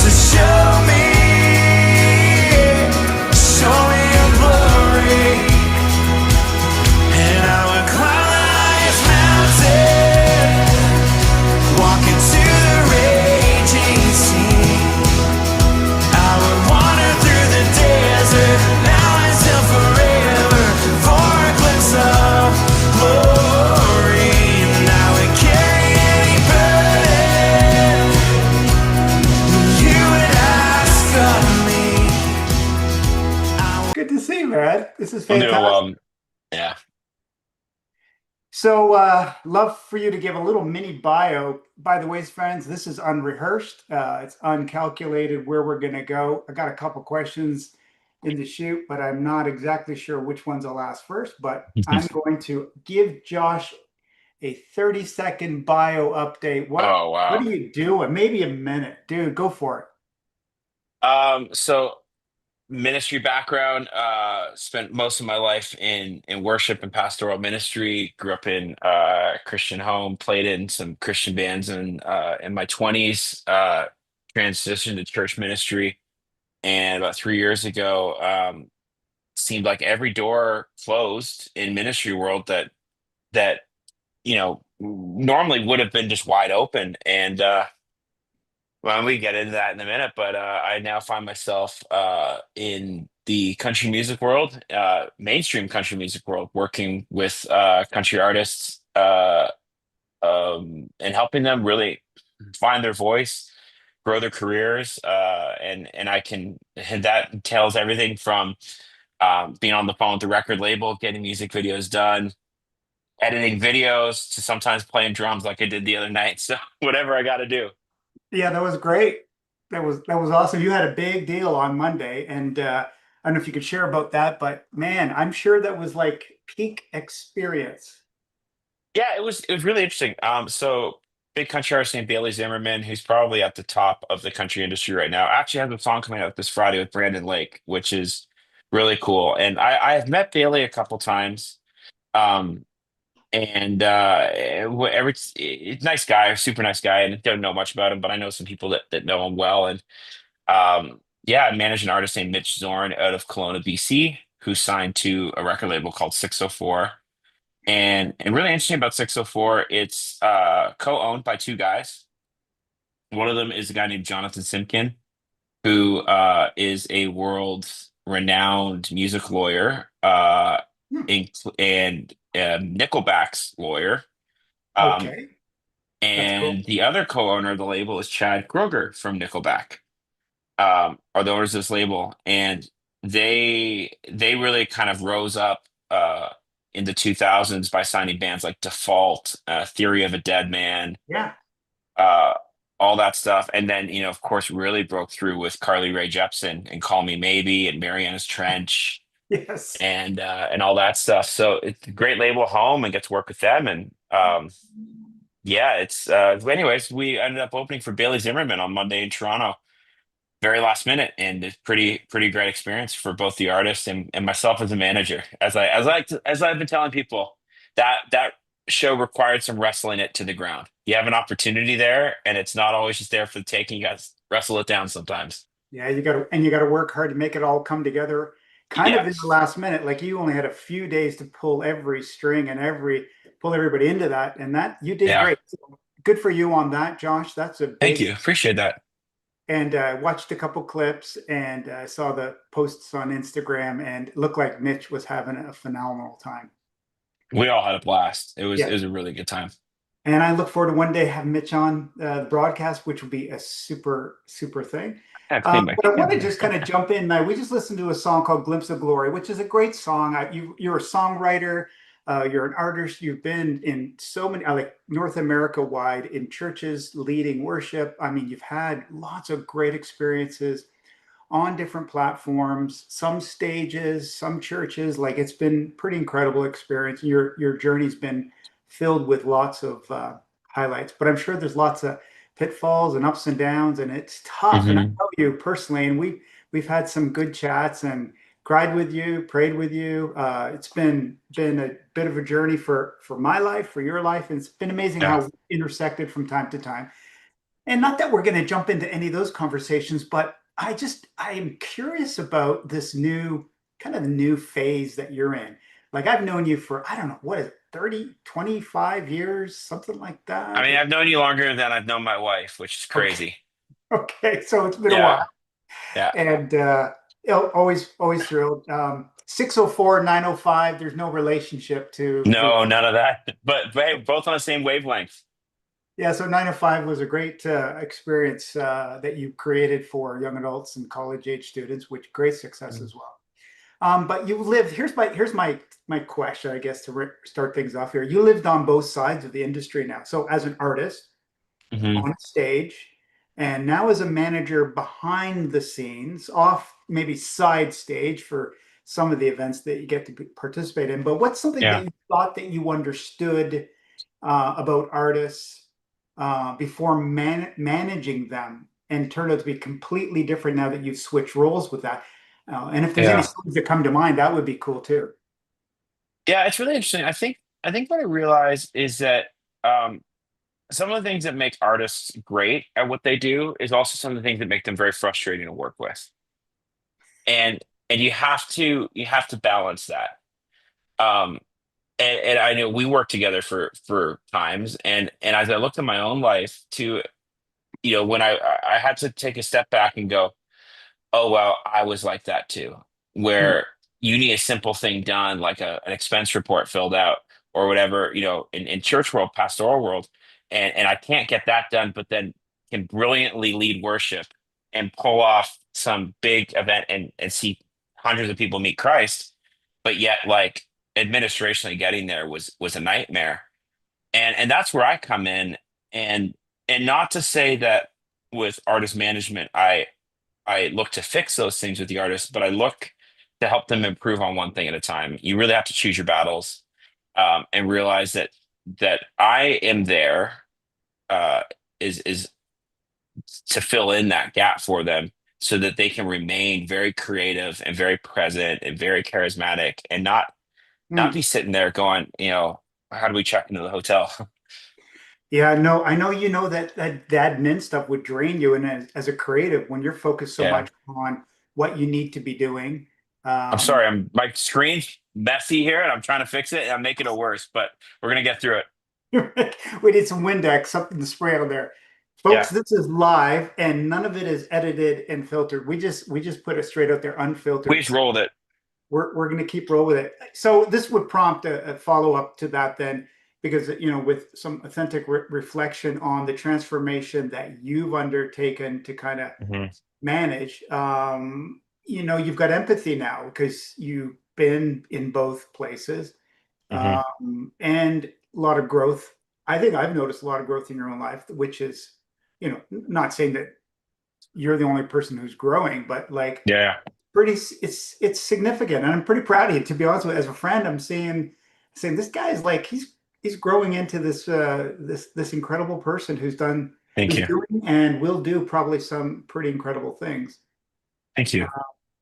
So show me your glory, and I would climb the highest mountain, walk into the raging sea. I would wander through the desert, now until forever, for a glimpse of glory. And I would carry any burden you would ask of me. Good to see you, man. This is I'm doing fantastic. well. Yeah. So, love for you to give a little mini bio. By the way, friends, this is unrehearsed. It's uncalculated where we're going to go. I got a couple questions in the shoot, but I'm not exactly sure which ones I'll ask first. But I'm going to give Josh a 30-second bio update. Oh, What wow. do you do? Maybe a minute, dude. Go for it. So ministry background, spent most of my life in worship and pastoral ministry, grew up in Christian home, played in some Christian bands in my 20s, transitioned to church ministry, and about 3 years ago, seemed like every door closed in ministry world that normally would have been just wide open. And well, we get into that in a minute, but I now find myself in the country music world, mainstream country music world, working with country artists, and helping them really find their voice, grow their careers, and and that entails everything from being on the phone with the record label, getting music videos done, editing videos, to sometimes playing drums like I did the other night. So whatever I got to do. Yeah, that was great. That was awesome. You had a big deal on Monday, and I don't know if you could share about that, but man, I'm sure that was like peak experience. Yeah, it was really interesting. So big country artist named Bailey Zimmerman, who's probably at the top of the country industry right now, actually has a song coming out this Friday with Brandon Lake, which is really cool. And I have met Bailey a couple times. Um, and every nice guy, super nice guy, and I don't know much about him, but I know some people that know him well. And yeah, I manage an artist named Mitch Zorn out of Kelowna, BC, who's signed to a record label called 604. And really interesting about 604, it's co-owned by two guys. One of them is a guy named Jonathan Simkin, who is a world renowned music lawyer, Hmm, and Nickelback's lawyer. Um, okay, that's cool. and the other co-owner of the label is Chad Kroger from Nickelback, are the owners of this label, and they really kind of rose up in the 2000s by signing bands like Default, Theory of a Dead Man, Yeah. uh, all that stuff, and then of course really broke through with Carly Rae Jepsen and Call Me Maybe and Mariana's Trench Yes. and all that stuff. So it's a great label home and get to work with them. And yeah, it's anyways, we ended up opening for Bailey Zimmerman on Monday in Toronto, very last minute, and it's pretty great experience for both the artist and myself as a manager. As I've been telling people, that show required some wrestling it to the ground. You have an opportunity there, and it's not always just there for the taking. You got to wrestle it down sometimes. Yeah, you got to work hard to make it all come together kind of Yeah, in the last minute. Like you only had a few days to pull every string and pull everybody into that, and that you did yeah. great. So good for you on that, Josh. That's a Thank big. you. Appreciate that. And watched a couple clips and saw the posts on Instagram, and it looked like Mitch was having a phenomenal time. We all had a blast. It Yeah, was a really good time. and I look forward to one day having Mitch on the broadcast, which will be a super super thing. Yeah, clean my But I want to just kind of jump in. We just listened to a song called "Glimpse of Glory," which is a great song. You're a songwriter. You're an artist. You've been in so many, like North America wide, in churches leading worship. I mean, you've had lots of great experiences on different platforms, some stages, some churches. Like it's been pretty incredible experience. Your journey's been filled with lots of highlights, but I'm sure there's lots of pitfalls and ups and downs, and it's tough. And I hmm know you personally, and we've had some good chats and cried with you, prayed with you. It's been a bit of a journey for my life, for your life, and it's been amazing Yeah. how we intersected from time to time. And not that we're going to jump into any of those conversations, but I am curious about this new kind of new phase that you're in. Like I've known you for, I don't know, what is it, 30, 25 years, something like I that. mean, I've known you longer than I've known my wife, which is Okay. crazy. Okay. So it's been a while. Yeah. Yeah. And always thrilled. 604, 905, there's no relationship to No, none of that. But hey, both on the same wavelength. yeah, so 905 was a great experience that you created for young adults and college age students, which great success as well. But you lived. Here's my question, I guess, to start things off here. You lived on both sides of the industry now. So as an artist Hmm. on stage, and now as a manager behind the scenes, off maybe side stage for some of the events that you get to participate in. But what's something that Yeah. you thought that you understood about artists before managing them and turned out to be completely different now that you've switched roles with that? And if there's any Yeah. stories that come to mind, that would be cool too. Yeah, it's really interesting. I think what I realize is that um, some of the things that make artists great at what they do is also some of the things that make them very frustrating to work with. And you have to balance that. Um, and I know we worked together for times, and as I looked at my own life to, when I had to take a step back and go, oh well, I was like that too, Hmm. where you need a simple thing done, like an expense report filled out or whatever, in church world, pastoral world, and I can't get that done, but then can brilliantly lead worship and pull off some big event and see hundreds of people meet Christ, but yet like administrationally getting there was a nightmare. And that's where I come in, and not to say that with artist management, I look to fix those things with the artist, but I look to help them improve on one thing at a time. You really have to choose your battles, and realize that I am there, uh, is to fill in that gap for them so that they can remain very creative and very present and very charismatic, and not Hmm. be sitting there going, how do we check into the hotel? Yeah, no, I know you know that admin stuff would drain you, and as a creative, when you're focused so Yeah. much on what you need to be doing, I'm um, sorry, my screen's messy here and I'm trying to fix it and I'm making it worse, but we're gonna get through it. we need some Windex, something to spray on there. Folks, Yeah. this is live and none of it is edited and filtered. We just put it straight out there We unfiltered. just So rolled it. we're going to keep roll with it. So this would prompt a follow-up to that then, because with some authentic reflection on the transformation that you've undertaken to kind of Hmm. manage. You've got empathy now because you've been in both places, Hmm. and a lot of growth. I think I've noticed a lot of growth in your own life, which is, not saying that you're the only person who's growing, but like Yeah. pretty, it's significant, and I'm pretty proud of you. To be honest with you, as a friend, I'm saying this guy is like he's growing into this incredible person Thank who's you. doing and will do probably some pretty incredible things. Thank you.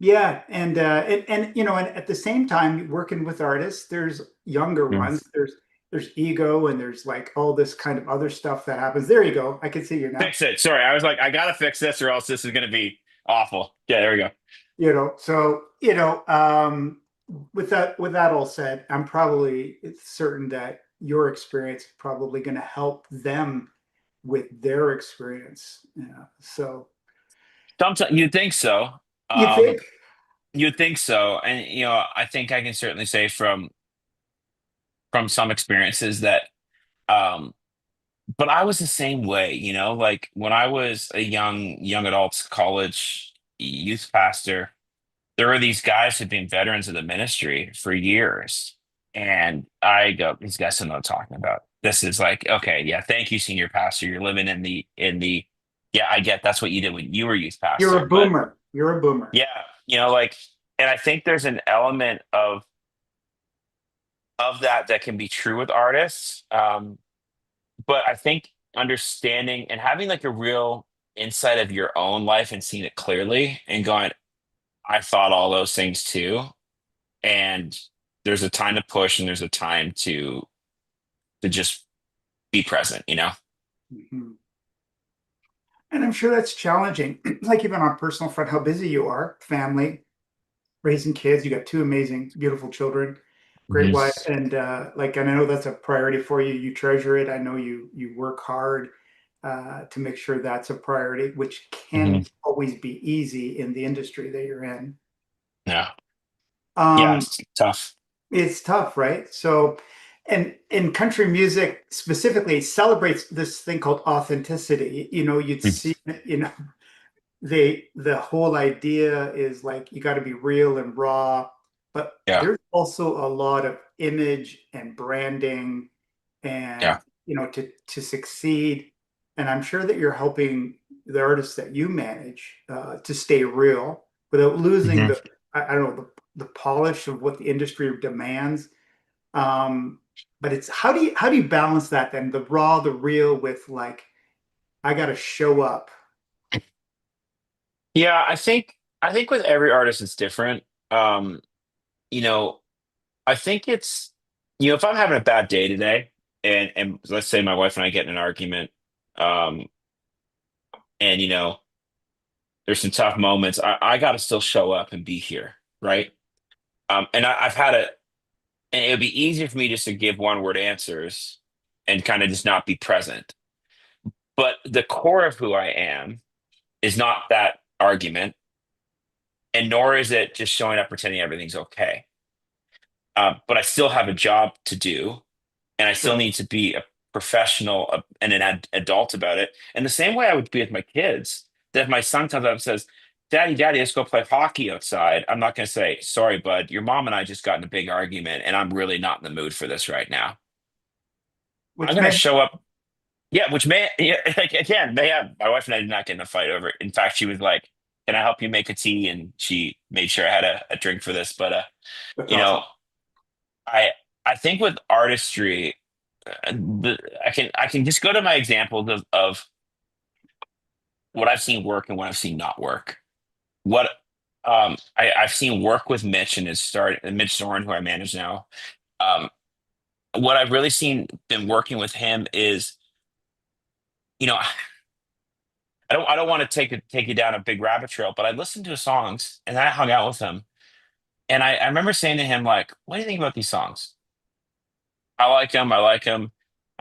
Yeah, and at the same time, working with artists, there's younger Mm. ones. There's ego, and there's like all this kind of other stuff that happens. There you go. I can see you now. Fix it. Sorry, I was like, I gotta fix this or else this is gonna be awful. Yeah, there we go. So with that all said, I'm probably certain that your experience is probably going to help them with their experience. Yeah. So Sometimes you'd think so. you Um, think? you'd think so. And I think I can certainly say from some experiences that um but I was the same way, like when I was a young adults college youth pastor, there were these guys who'd been veterans of the ministry for years. And I go, these guys don't know what I'm talking about. This is like, okay, yeah, thank you, senior pastor. You're living in the, yeah, I get that's what you did when you were youth You're pastor. a But boomer. You're a boomer. yeah, like, and I think there's an element of that can be true with artists. But I think understanding and having like a real insight of your own life and seeing it clearly and going, I thought all those things too. And there's a time to push and there's a time to just be present. Mhm. And I'm sure that's challenging. Like even on a personal front, how busy you are, family, raising kids. You got two amazing, beautiful children, great Mhm. wife, and like, and I know that's a priority for you. You treasure it. I know you work hard to make sure that's a priority, which Mhm. can't always be easy in the industry that you're in. Yeah. Yeah, Um, it's tough. it's tough, right? So, and in country music specifically celebrates this thing called authenticity. You know, you'd Mm. see, you know, the whole idea is like you got to be real and raw, but Yeah. there's also a lot of image and branding and Yeah. to succeed. And I'm sure that you're helping the artists that you manage to stay real without losing Mhm. the I don't know the polish of what the industry demands. Um, but it's how do you balance that then the raw, the real with like I got to show up. Yeah, I think with every artist it's different. Um, you know, I think it's if I'm having a bad day today and let's say my wife and I get in an argument, um, and there's some tough moments, I gotta still show up and be here, right? And I've had a and it would be easier for me just to give one word answers and kind of just not be present. But the core of who I am is not that argument, and nor is it just showing up pretending everything's okay. But I still have a job to do, and I still Sure. need to be a professional and an adult about it. And the same way I would be with my kids. That if my son comes up and says, Daddy, let's go play hockey outside, I'm not going to say, Sorry, bud, your mom and I just got in a big argument, and I'm really not in the mood for this right now. I'm Which going to may show up. Yeah, which may, yeah, like, again, may have, my wife and I did not get in a fight over it. In fact, she was like, Can I help you make a tea? And she made sure I had a drink for this. But, That's you know, awesome. I, I think with artistry, I can just go to my examples of what I've seen work and what I've seen not work. What I've seen work with Mitch and his start, and Mitch Zorn, who I manage now. Um, what I've really seen been working with him is, I don't want to take you down a big rabbit trail, but I listened to his songs and I hung out with him, and I remember saying to him like, "What do you think about these songs?" I like them. I like them.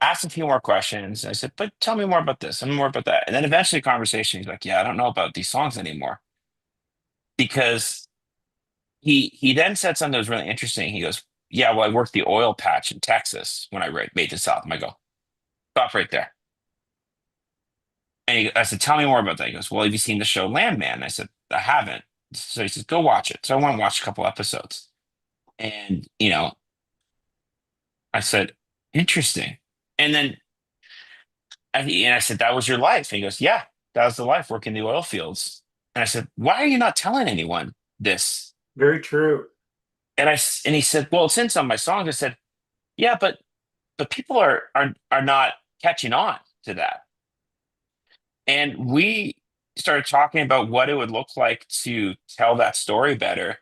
Asked a few more questions. I said, "But tell me more about this and more about that." And then eventually, conversation. He's like, "Yeah, I don't know about these songs anymore," because he then said something that was really interesting. He goes, "Yeah, well, I worked the oil patch in Texas when I made this album." I go, "Stop right there." And I said, "Tell me more about that." He goes, "Well, have you seen the show Landman?" I said, "I haven't." So he says, "Go watch it." So I went and watched a couple episodes. And, I said, "Interesting." And then and I said, "That was your life." And he goes, "Yeah, that was the life working the oil fields." And I said, "Why are you not telling anyone this?" Very true. And he said, "Well, it's in some of my songs." I said, "Yeah, but people are not catching on to that." And we started talking about what it would look like to tell that story better.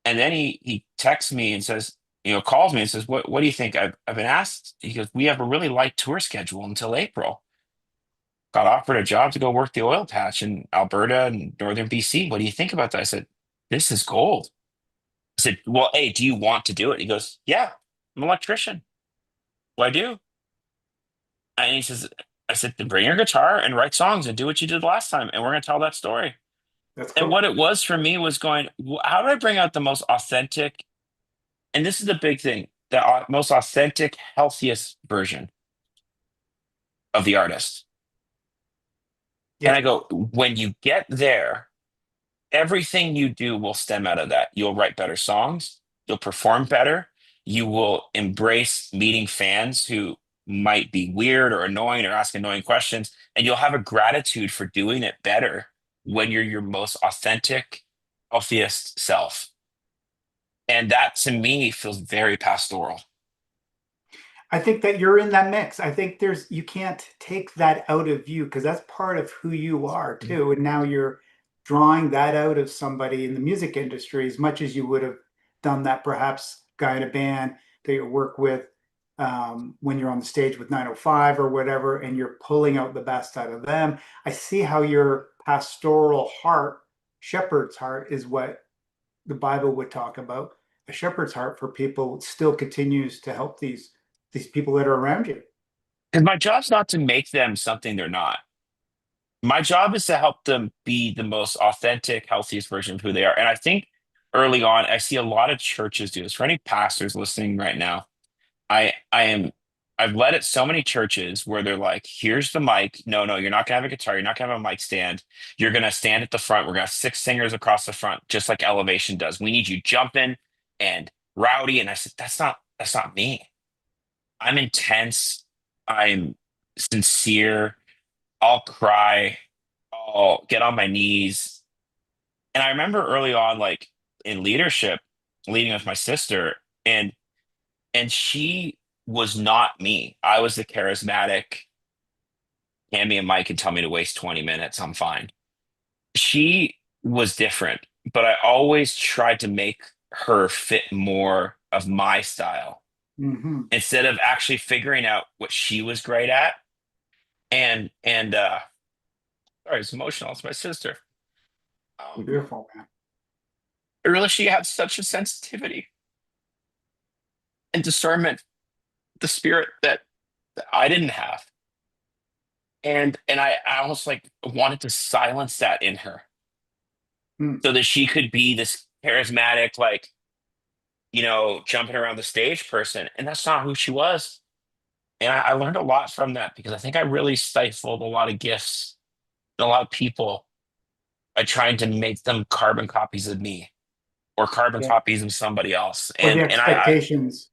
And then he texts me and says, calls me and says, "What do you think?" I've been asked. He goes, "We have a really light tour schedule until April. Got offered a job to go work the oil patch in Alberta and northern BC. What do you think about that?" I said, "This is gold." I said, "Well, hey, do you want to do it?" He goes, "Yeah, I'm an electrician. Well, I do." And he says, I said, "Then bring your guitar and write songs and do what you did last time, and we're going to tell that story." That's And cool. what it was for me was going, How do I bring out the most authentic? And this is the big thing, the most authentic, healthiest version of the artist. And Yeah. I go, when you get there, everything you do will stem out of that. You'll write better songs, you'll perform better, you will embrace meeting fans who might be weird or annoying or ask annoying questions, and you'll have a gratitude for doing it better when you're your most authentic, healthiest self. And that to me feels very pastoral. I think that you're in that mix. I think you can't take that out of you because that's part of who you are too. And now you're drawing that out of somebody in the music industry as much as you would have done that perhaps guy in a band that you work with. when you're on the stage with 905 or whatever, and you're pulling out the best out of them. I see how your pastoral heart, shepherd's heart, is what the Bible would talk about. A shepherd's heart for people still continues to help these people that are around you. Because my job's not to make them something they're not. My job is to help them be the most authentic, healthiest version of who they are. And I think early on, I see a lot of churches do this. For any pastors listening right now, I am I've led at so many churches where they're like, here's the mic. No, no, you're not gonna have a guitar, you're not gonna have a mic stand. You're gonna stand at the front. We're gonna have six singers across the front, just like Elevation does. We need you jumping and rowdy. And I said, that's not me. I'm intense. I'm sincere. I'll cry. I'll get on my knees. And I remember early on, like in leadership, leading with my sister, and she was not me. I was the charismatic, hand me a mic and tell me to waste 20 minutes. I'm fine. She was different, but I always tried to make her fit more of my style Hmm. instead of actually figuring out what she was great at. And sorry, it's emotional. It's my sister. Um, Beautiful, man. I realized she had such a sensitivity and discernment, the spirit that I didn't have. And I almost like wanted to silence that in her Mm. so that she could be this charismatic, like, jumping around the stage person. And that's not who she was. And I learned a lot from that because I think I really stifled a lot of gifts and a lot of people by trying to make them carbon copies of me or carbon Yeah. copies of somebody else. Or the And I expectations.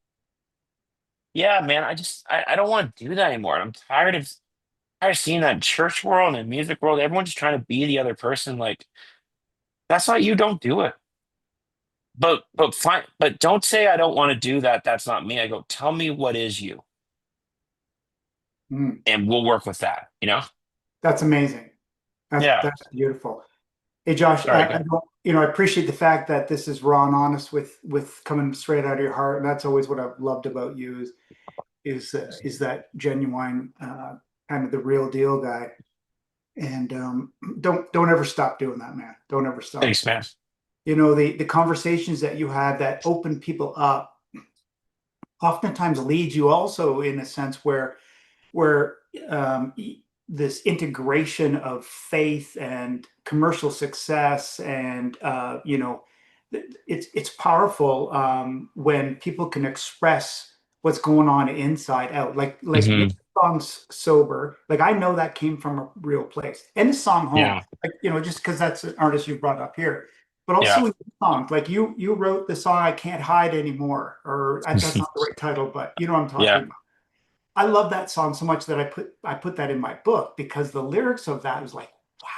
yeah, man, I don't want to do that anymore. I'm tired of seeing that in church world and music world. Everyone's just trying to be the other person. Like, that's not you, don't do it. But fine, but don't say I don't want to do that. That's not me. I go, tell me what is you, Mm. and we'll work with that, you know? That's amazing. Yeah. That's beautiful. Hey Josh, Sorry, I good. don't, I appreciate the fact that this is raw and honest with coming straight out of your heart, and that's always what I've loved about you is that genuine kind of the real deal guy. And don't ever stop doing that, man. Don't ever stop. Thanks, man. The conversations that you have that open people up oftentimes lead you also in a sense where this integration of faith and commercial success and it's powerful when people can express what's going on inside out like your Hmm. song's sober, like I know that came from a real place, and the song home, Yeah. like just because that's an artist you brought up here, but also Yeah. with the songs like you wrote the song I Can't Hide Anymore, or that's not the right title, but you know what I'm talking Yeah. about. I love that song so much that I put that in my book because the lyrics of that was like, wow,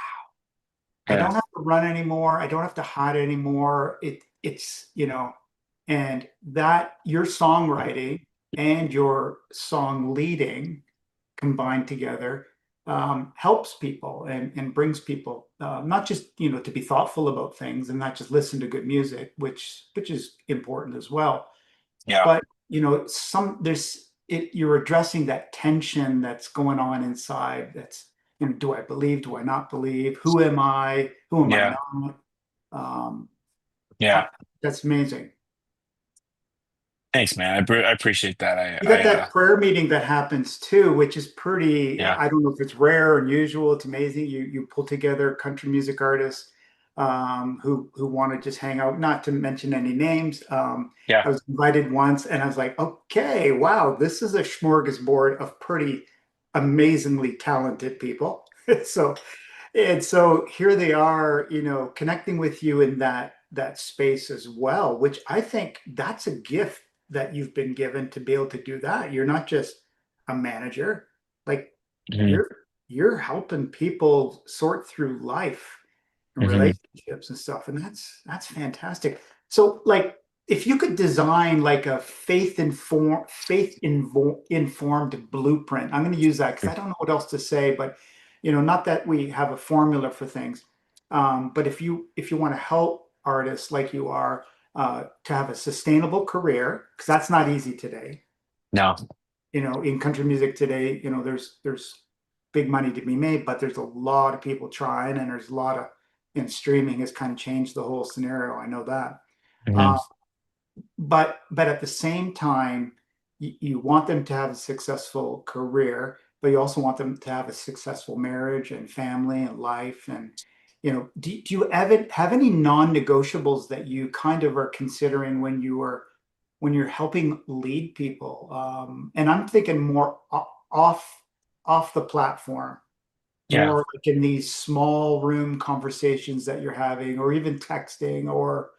I Yeah. don't have to run anymore. I don't have to hide anymore. It's and that your songwriting and your song leading combined together helps people and brings people not just to be thoughtful about things and not just listen to good music, which is important as well, Yeah. but some there's you're addressing that tension that's going on inside. That's do I believe, do I not believe, who am I, who am I Yeah. not? um I, Yeah. that's amazing. Thanks, man. I appreciate that. You got that prayer meeting that happens too, which is pretty, Yeah. I don't know if it's rare or unusual. It's amazing. You pull together country music artists who want to just hang out, not to mention any names. Yeah. I was invited once and I was like, okay, wow, this is a smorgasbord of pretty amazingly talented people. So and so here they are, connecting with you in that space as well, which I think that's a gift that you've been given to be able to do that. You're not just a manager, like Hmm. you're helping people sort through life and Hmm. relationships and stuff, and that's fantastic. So, like, if you could design like a informed blueprint, I'm going to use that because I don't know what else to say, but not that we have a formula for things, but if you want to help artists like you are to have a sustainable career, because that's not easy today, No. In country music today, there's big money to be made, but there's a lot of people trying, and there's a lot of, streaming has kind of changed the whole scenario. I know that. Mhm. Uh, but at the same time, you want them to have a successful career, but you also want them to have a successful marriage and family and life. And do you have any non-negotiables that you kind of are considering when you're helping lead people? And I'm thinking more off the platform, Yeah. more like in these small room conversations that you're having, or even texting, or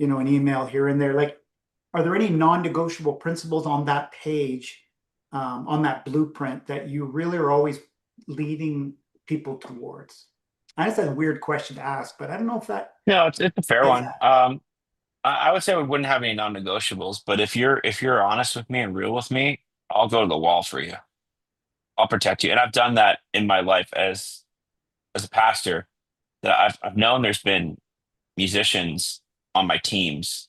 an email here and there. Like, are there any non-negotiable principles on that page, on that blueprint, that you really are always leading people towards? I know that's a weird question to ask, but I don't know if that No, it's a fair gets one. at. I would say we wouldn't have any non-negotiables, but if you're honest with me and real with me, I'll go to the wall for you. I'll protect you. And I've done that in my life as a pastor, that I've known there's been musicians on my teams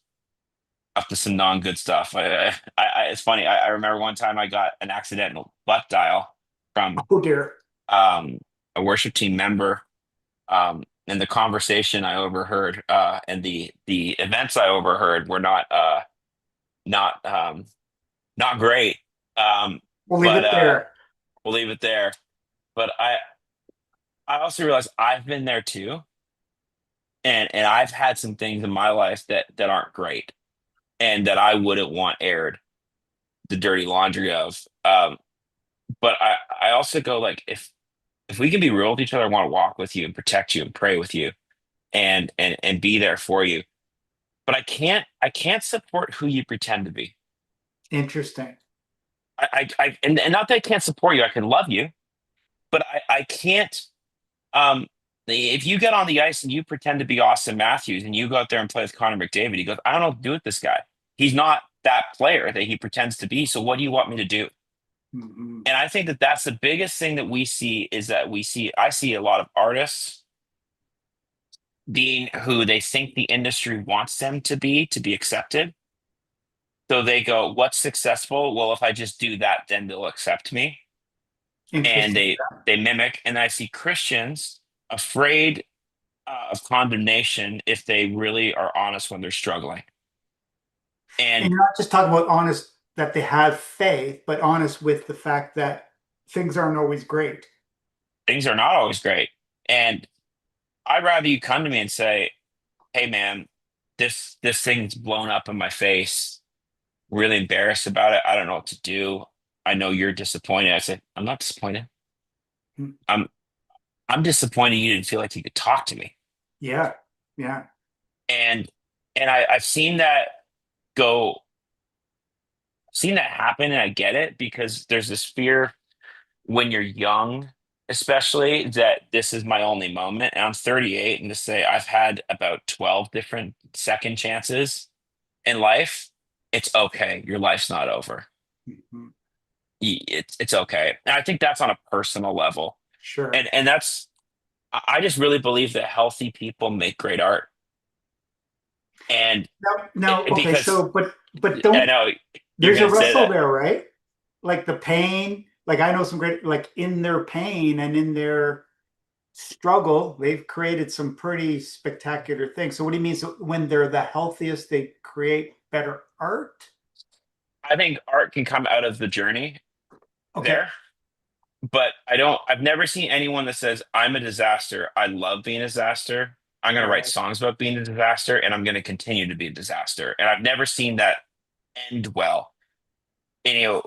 up to some non-good stuff. It's funny. I remember one time I got an accidental butt dial from Oh dear. um, a worship team member, and the conversation I overheard, and the events I overheard were not not great. Um, We'll leave but it there. we'll leave it there. But I also realized I've been there too, and I've had some things in my life that aren't great, and that I wouldn't want aired, the dirty laundry of. But I also go like, if we can be real with each other, I want to walk with you and protect you and pray with you and be there for you. But I can't support who you pretend to be. Interesting. And not that I can't support you, I can love you, but I can't. Um, if you get on the ice and you pretend to be Austin Matthews and you go out there and play with Connor McDavid, he goes, I don't know what to do with this guy. He's not that player that he pretends to be. So what do you want me to do? Mhm. And I think that that's the biggest thing that we see, is that I see a lot of artists being who they think the industry wants them to be accepted. So they go, what's successful? Well, if I just do that, then they'll accept me. And Interesting. they mimic. And I see Christians afraid of condemnation if they really are honest when they're struggling. And And you're not just talking about honest that they have faith, but honest with the fact that things aren't always great. things are not always great. And I'd rather you come to me and say, hey man, this thing's blown up in my face. Really embarrassed about it. I don't know what to do. I know you're disappointed. I said, I'm not disappointed. Hmm. I'm I'm disappointed you didn't feel like you could talk to me. Yeah. Yeah. And I've seen that go, seen that happen, and I get it, because there's this fear when you're young, especially, that this is my only moment. And I'm 38, and to say I've had about 12 different second chances in life, it's okay. Your life's not over. Mhm. It's okay. And I think that's on a personal level. Sure. And that's, I just really believe that healthy people make great art. And Now, okay, because so but I don't know you're there's a going to say wrestle that. there, right? Like the pain, like I know some great, like in their pain and in their struggle, they've created some pretty spectacular things. So what do you mean? So when they're the healthiest, they create better art? I think art can come out of the journey Okay. there, but I've never seen anyone that says, I'm a disaster. I love being a disaster. I'm going to write Right. songs about being a disaster, and I'm going to continue to be a disaster. And I've never seen that end well. And,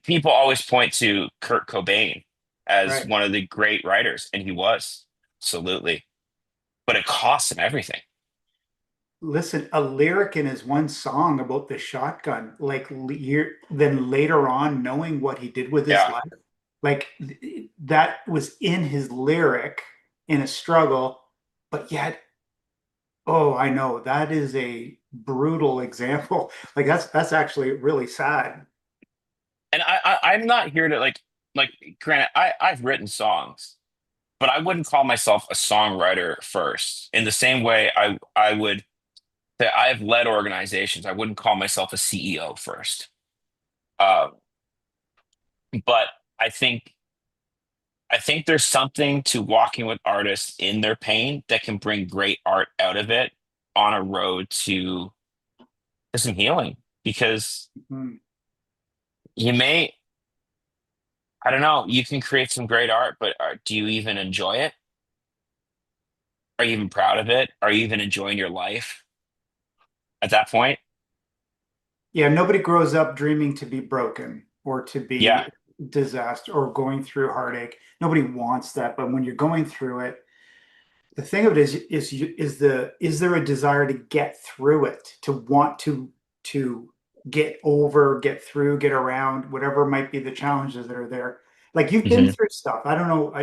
people always point to Kurt Cobain as Right. one of the great writers, and he was, absolutely. But it cost him everything. Listen, a lyric in his one song about the shotgun, like then later on knowing what he did with his Yeah. life, like that was in his lyric in a struggle, but yet, oh, I know that is a brutal example. Like that's actually really sad. And I'm not here to like granted, I've written songs, but I wouldn't call myself a songwriter first. In the same way I would that I've led organizations. I wouldn't call myself a CEO first. Uh, but I think I think there's something to walking with artists in their pain that can bring great art out of it on a road to some healing. Because Mhm. you may, I don't know, you can create some great art, but do you even enjoy it? Are you even proud of it? Are you even enjoying your life at that point? Yeah, nobody grows up dreaming to be broken or to Yeah. be disaster or going through heartache. Nobody wants that, but when you're going through it, the thing of it is there a desire to get through it, to want to get over, get through, get around, whatever might be the challenges that are there. Like you've been Hmm. through stuff. I don't know.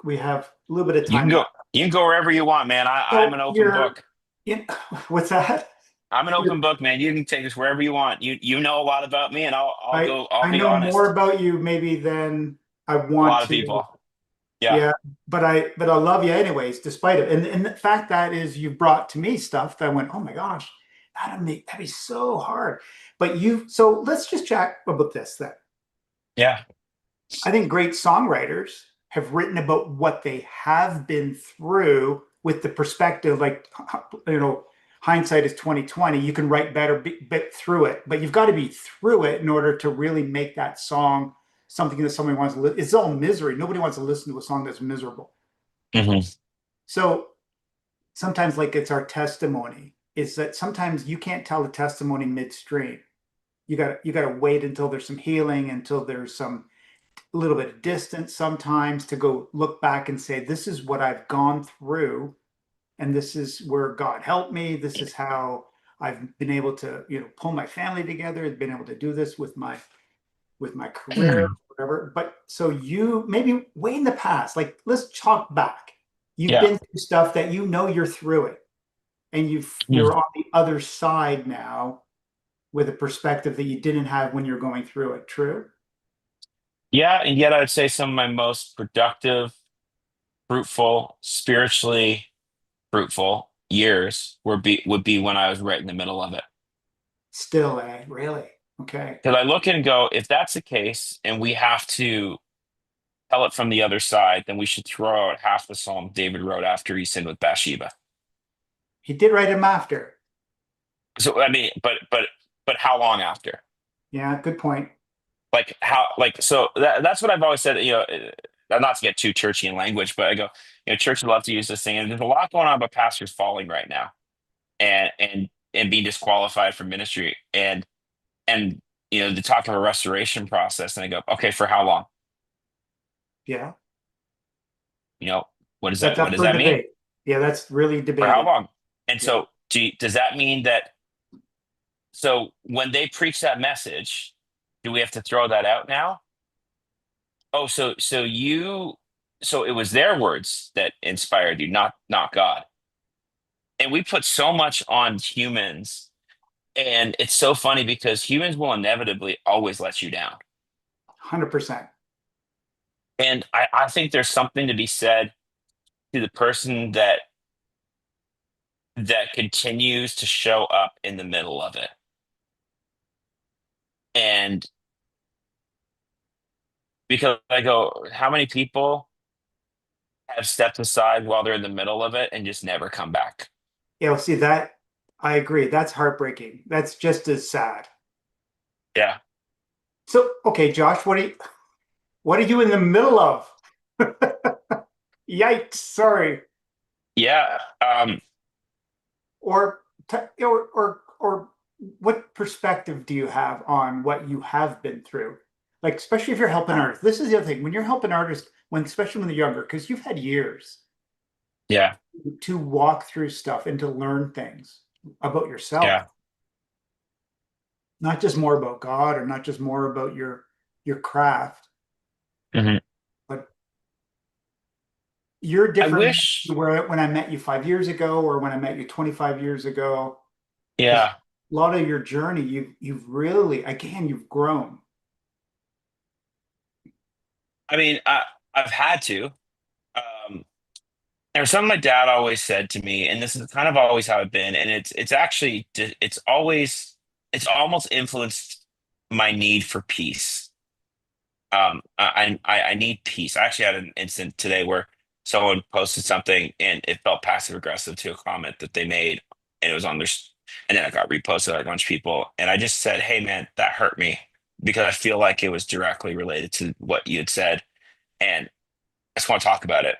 We have a little bit of You can time go, left. you can go wherever you want, man. I'm So an open you're book. in, what's that? I'm an open book, man. You can take us wherever you want. You know a lot about me, and I'll I be know more honest. about you maybe than I A want lot of to. people. Yeah. Yeah, but I love you anyways, despite it. And the fact that is you brought to me stuff that I went, oh my gosh, that'd be so hard. But you so let's just chat about this then. Yeah. I think great songwriters have written about what they have been through with the perspective, like hindsight is 2020. You can write better bit through it, but you've got to be through it in order to really make that song something that somebody wants to listen. It's all misery. Nobody wants to listen to a song that's miserable. Hmm. So sometimes, like it's our testimony, is that sometimes you can't tell the testimony midstream. You got to wait until there's some healing, until there's some a little bit of distance sometimes to go look back and say, this is what I've gone through, and this is where God helped me. This is how I've been able to, pull my family together, been able to do this with my career, whatever. But so you maybe way in the past, like let's talk back. You've Yeah. been through stuff that you're through it, and you're on the other side now with a perspective that you didn't have when you're going through it. True? Yeah, and yet I'd say some of my most productive, fruitful, spiritually fruitful years would be when I was right in the middle of it. Still, really? Okay. Because I look and go, if that's the case, and we have to tell it from the other side, then we should throw out half the psalm David wrote after he sinned with Bathsheba. He did write him after. So I mean, but how long after? Yeah, good point. Like how? Like so that's what I've always said. Not to get too churchy in language, but I go, churches love to use this thing, and there's a lot going on about pastors falling right now, and being disqualified from ministry, and the talk of a restoration process, and I go, okay, for how long? Yeah, You know, what does that's that what up does for that mean? debate. Yeah, that's really For how debated. long? And Yeah, so, does that mean that? So when they preach that message, do we have to throw that out now? Oh, so it was their words that inspired you, not God. And we put so much on humans, and it's so funny because humans will inevitably always let you down. 100%. And I think there's something to be said to the person that continues to show up in the middle of it. And because I go, how many people have stepped aside while they're in the middle of it and just never come back? Yeah, well, see that I agree. That's heartbreaking. That's just as sad. Yeah. So, okay, Josh, what are you in the middle of? Yikes, sorry. Yeah. Or or what perspective do you have on what you have been through? Like, especially if you're helping artists. This is the other thing. When you're helping artists, especially when they're younger, because you've had years Yeah. to walk through stuff and to learn things about yourself, Yeah. not just more about God or not just more about your craft, Hmm. but you're I different wish. where when I met you 5 years ago or when I met you 25 years ago, because Yeah. a lot of your journey, you've really, again, you've grown. I mean, I've had to. Um, There's something my dad always said to me, and this is kind of always how I've been, and it's actually it's always it's almost influenced my need for peace. I need peace. I actually had an incident today where someone posted something and it felt passive aggressive to a comment that they made, and it was on and then it got reposted by a bunch of people, and I just said, "Hey, man, that hurt me because I feel like it was directly related to what you had said, and I just want to talk about it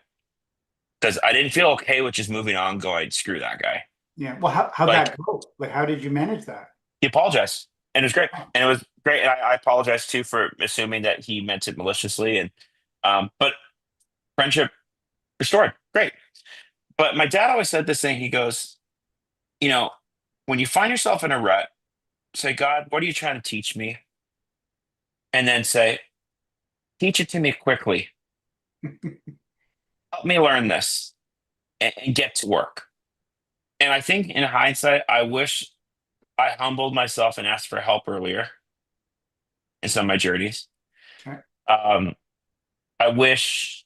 because I didn't feel okay with just moving on, going screw that guy." Yeah. Well, how'd Like that go? Like, how did you manage that? he apologized, and it was great, Oh, and it was great, and I apologize too for assuming that he meant it maliciously, and but friendship restored. Great. But my dad always said this thing. He goes, you know, when you find yourself in a rut, say, God, what are you trying to teach me? And then say, teach it to me quickly. Help me learn this and get to work. And I think in hindsight, I wish I humbled myself and asked for help earlier in some of my journeys. okay. Um, I wish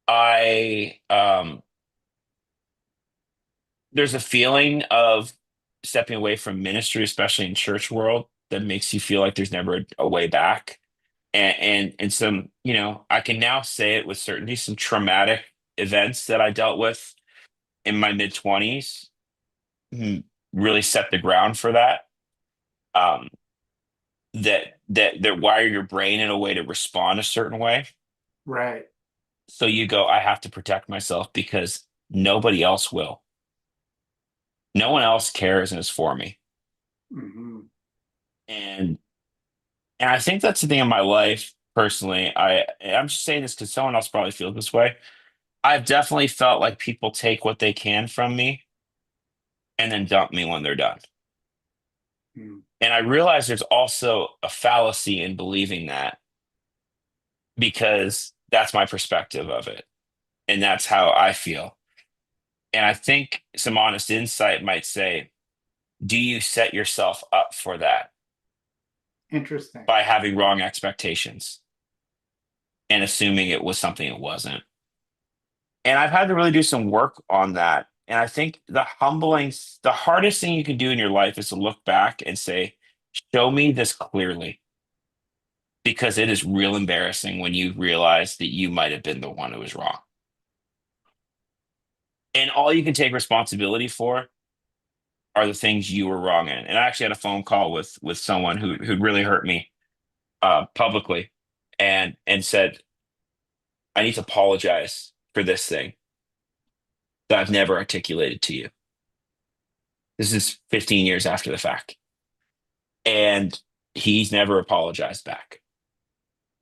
I there's a feeling of stepping away from ministry, especially in church world, that makes you feel like there's never a way back. And some, I can now say it with certainty, some traumatic events that I dealt with in my mid 20s really set the ground for that. Um, that wire your brain in a way to respond a certain way. Right. So you go, I have to protect myself because nobody else will. No one else cares and is for me. Hmm. And And I think that's the thing in my life personally. I'm just saying this because someone else probably feels this way. I've definitely felt like people take what they can from me and then dump me when they're done. Mm. And I realize there's also a fallacy in believing that because that's my perspective of it. And that's how I feel. And I think some honest insight might say, do you set yourself up for that Interesting. by having wrong expectations and assuming it was something it wasn't? And I've had to really do some work on that. And I think the hardest thing you can do in your life is to look back and say, show me this clearly. Because it is real embarrassing when you realize that you might have been the one who was wrong. And all you can take responsibility for are the things you were wrong in. And I actually had a phone call with someone who'd really hurt me publicly and said, I need to apologize for this thing that I've never articulated to you. This is 15 years after the fact. And he's never apologized back,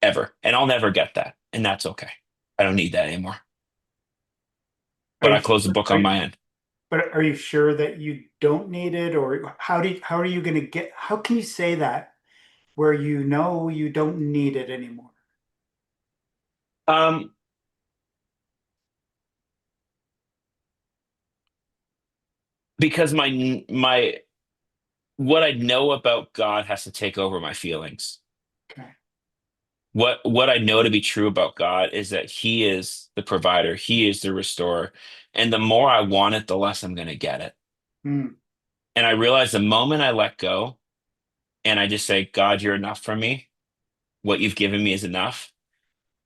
ever. And I'll never get that. And that's okay. I don't need that anymore. Are But you I closed the book are on you, my end. but are you sure that you don't need it, or how are you going to get? How can you say that where you know you don't need it anymore? Um, because my what I know about God has to take over my feelings. Okay. What I know to be true about God is that He is the provider, He is the restorer. And the more I want it, the less I'm gonna get it. Mm. And I realize the moment I let go and I just say, God, you're enough for me. What you've given me is enough.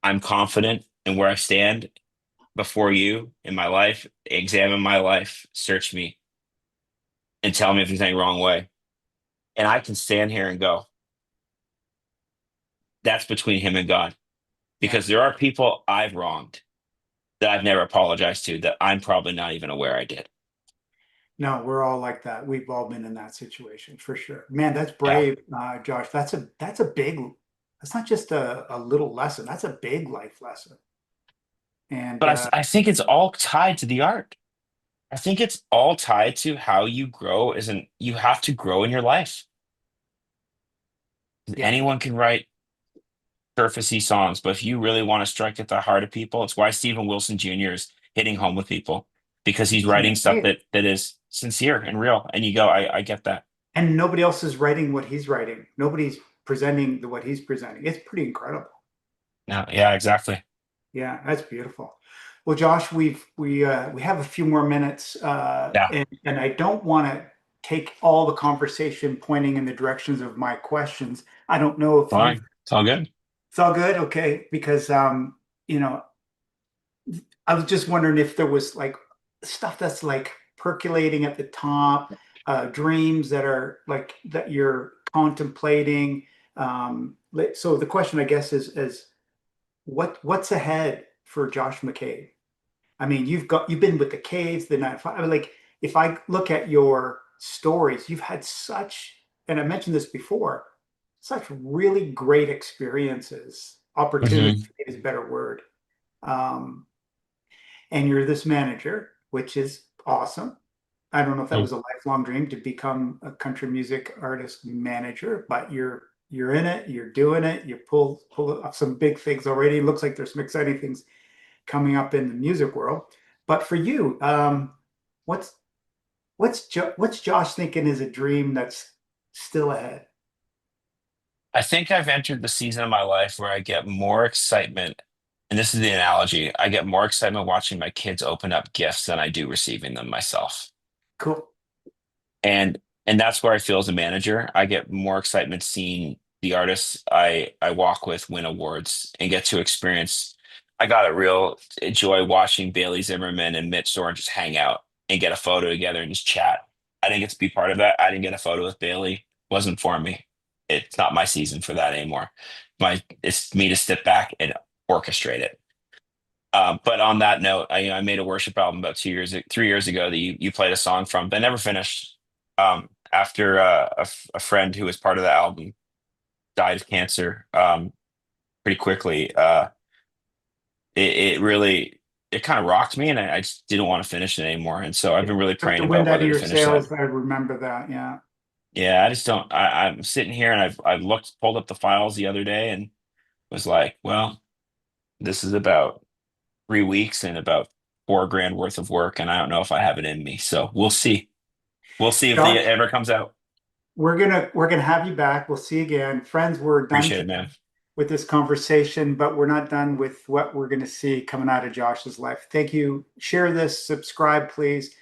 I'm confident in where I stand before you in my life. Examine my life, search me, and tell me if there's any wrong way. And I can stand here and go, that's between him and God. Yeah. Because there are people I've wronged that I've never apologized to that I'm probably not even aware I did. No, we're all like that. We've all been in that situation for sure. Man, that's Yeah. brave, Josh. That's a big. That's not just a little lesson. That's a big life lesson. And But I think it's all tied to the art. I think it's all tied to how you grow as you have to grow in your life. yeah, Anyone can write surfacey songs, but if you really want to strike at the heart of people, it's why Stephen Wilson Jr. is hitting home with people because he's writing stuff sincere. that is sincere and real. And you go, I get that. And nobody else is writing what he's writing. Nobody's presenting what he's presenting. It's pretty incredible. No, yeah, exactly. Yeah, that's beautiful. Well, Josh, we have a few more minutes, Yeah. and I don't want to take all the conversation pointing in the directions of my questions. I don't know if you. Fine. It's all good. It's all good, okay? Because you know, I was just wondering if there was like stuff that's like percolating at the top, dreams that are like that you're contemplating. So the question, I guess, is what's ahead for Josh McCabe? I mean, you've been with the Caves, the 9 to 5. I mean, like if I look at your stories, you've had such, and I mentioned this before, such really great experiences, opportunities Hmm. is a better word. Um, and you're this manager, which is awesome. I don't know if that was a lifelong dream to become a country music artist manager, but you're in it, you're doing it, you pull up some big things already. It looks like there's some exciting things coming up in the music world. But for you, what's what's Josh thinking is a dream that's still ahead? I think I've entered the season of my life where I get more excitement, and this is the analogy. I get more excitement watching my kids open up gifts than I do receiving them myself. Cool. And and that's where I feel as a manager. I get more excitement seeing the artists I walk with win awards and get to experience. I got a real joy watching Bailey Zimmerman and Mitch Zorn just hang out and get a photo together and just chat. I didn't get to be part of that. I didn't get a photo with Bailey. Wasn't for me. It's not my season for that anymore. It's me to step back and orchestrate it. But on that note, I made a worship album about 3 years ago that you played a song from, but I never finished. After a friend who was part of the album died of cancer pretty quickly, it really it kind of rocked me, and I just didn't want to finish it anymore. And so I've been really Took praying the wind about out of whether to your finish that. sails. I remember that. Yeah. Yeah, I just don't. I'm sitting here and I've pulled up the files the other day and was like, well, this is about 3 weeks and about 4 grand worth of work, and I don't know if I have it in me. So we'll see. We'll see if it Josh, ever comes out. we're gonna have you back. We'll see you again. Friends, we're done Appreciate it, man. with this conversation, but we're not done with what we're gonna see coming out of Josh's life. Thank you. Share this, subscribe, please.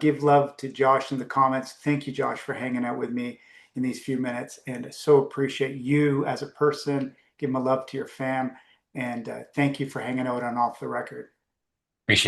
Give love to Josh in the comments. Thank you, Josh, for hanging out with me in these few minutes, and so appreciate you as a person. Give my love to your fam, and thank you for hanging out on Off the Record. Appreciate it.